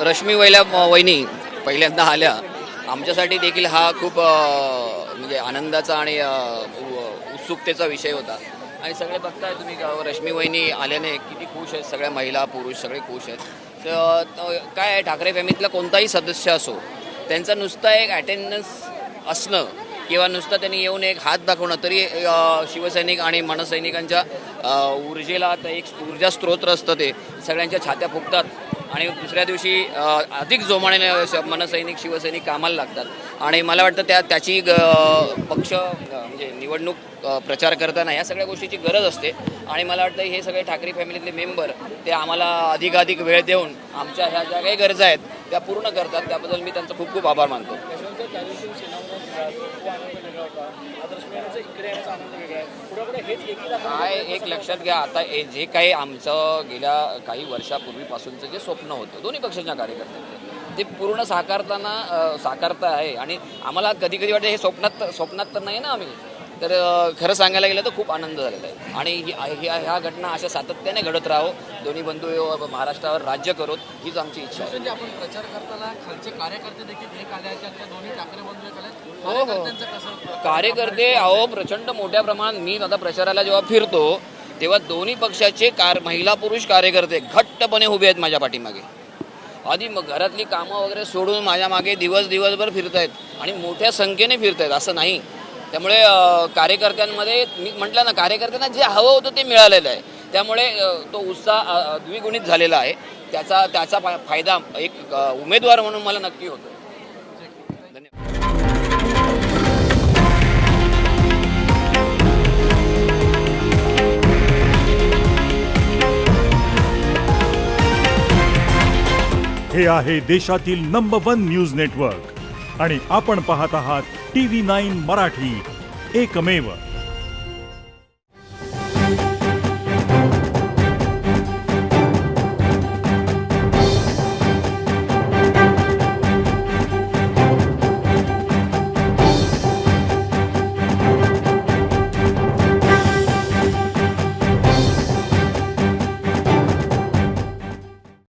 रश्मी वहिनी पहिल्यांदा आल्या, आमच्यासाठी देखील हा खूप म्हणजे आनंदाचा आणि उत्सुकतेचा विषय होता. आणि सगळे बघताय तुम्ही रश्मी वहिनी आल्याने किती खुश आहेत, सगळ्या महिला पुरुष सगळे खुश आहेत. तर काय आहे, ठाकरे फॅमिलीतला कोणताही सदस्य असो, त्यांचा नुसता एक अटेंडन्स असणं किंवा नुसतं त्यांनी येऊन एक हात दाखवणं तरी शिवसैनिक आणि मनसैनिकांच्या ऊर्जेला तर एक ऊर्जा स्त्रोत्र असतं. ते सगळ्यांच्या छात्या फुगतात आणि दुसऱ्या दिवशी अधिक जोमाने मनसैनिक शिवसैनिक कामाला लागतात. आणि मला वाटतं त्याची पक्ष म्हणजे निवडणूक प्रचार करताना या सगळ्या गोष्टीची गरज असते. आणि मला वाटतं हे सगळे ठाकरे फॅमिलीतले मेंबर ते आम्हाला अधिकाधिक वेळ देऊन आमच्या ह्या ज्या काही गरजा आहेत त्या पूर्ण करतात. त्याबद्दल मी त्यांचा खूप खूप आभार मानतो. काय एक लक्षात घ्या, आता जे काही आमचं गेल्या काही वर्षापूर्वीपासूनचं जे स्वप्न होतं दोन्ही पक्षाच्या कार्यकर्त्यांचं, ते पूर्ण साकारता आहे. आणि आम्हाला कधी कधी वाटतं हे स्वप्नात तर नाही ना आम्ही, तर खरं सांगायला गेलं तर खूप आनंद झालेला आहे. आणि ह्या घटना अशा सातत्याने घडत राहो, दोन्ही बंधू महाराष्ट्रावर राज्य करोत, हीच आमची इच्छा आहे. आपण प्रचार करताना खालचे कार्यकर्ते देखील एक आले आहेत, दोन्ही ठाकरे बंधू एक आले. कार्यकर्ते प्रचंड मोठ्या प्रमाणात, मी आता प्रचाराला जेव्हा फिरतो तेव्हा दोन्ही पक्षाचे महिला पुरुष कार्यकर्ते घट्टपणे उभे आहेत माझ्या पाठीमागे. आधी मग घरातली कामं वगैरे सोडून माझ्या मागे दिवसभर फिरतायत आणि मोठ्या संख्येने फिरतायत, असं नाही. त्यामुळे कार्यकर्त्यांमध्ये मी म्हटलं ना, कार्यकर्त्यांना जे हवं होतं ते मिळालेलं आहे. त्यामुळे तो उत्साह द्विगुणित झालेला आहे. त्याचा फायदा एक उमेदवार म्हणून मला नक्की होतो. हे आहे देशातील नंबर 1 न्यूज नेटवर्क आणि आपण पाहत आहात TV9 मराठी, एकमेव.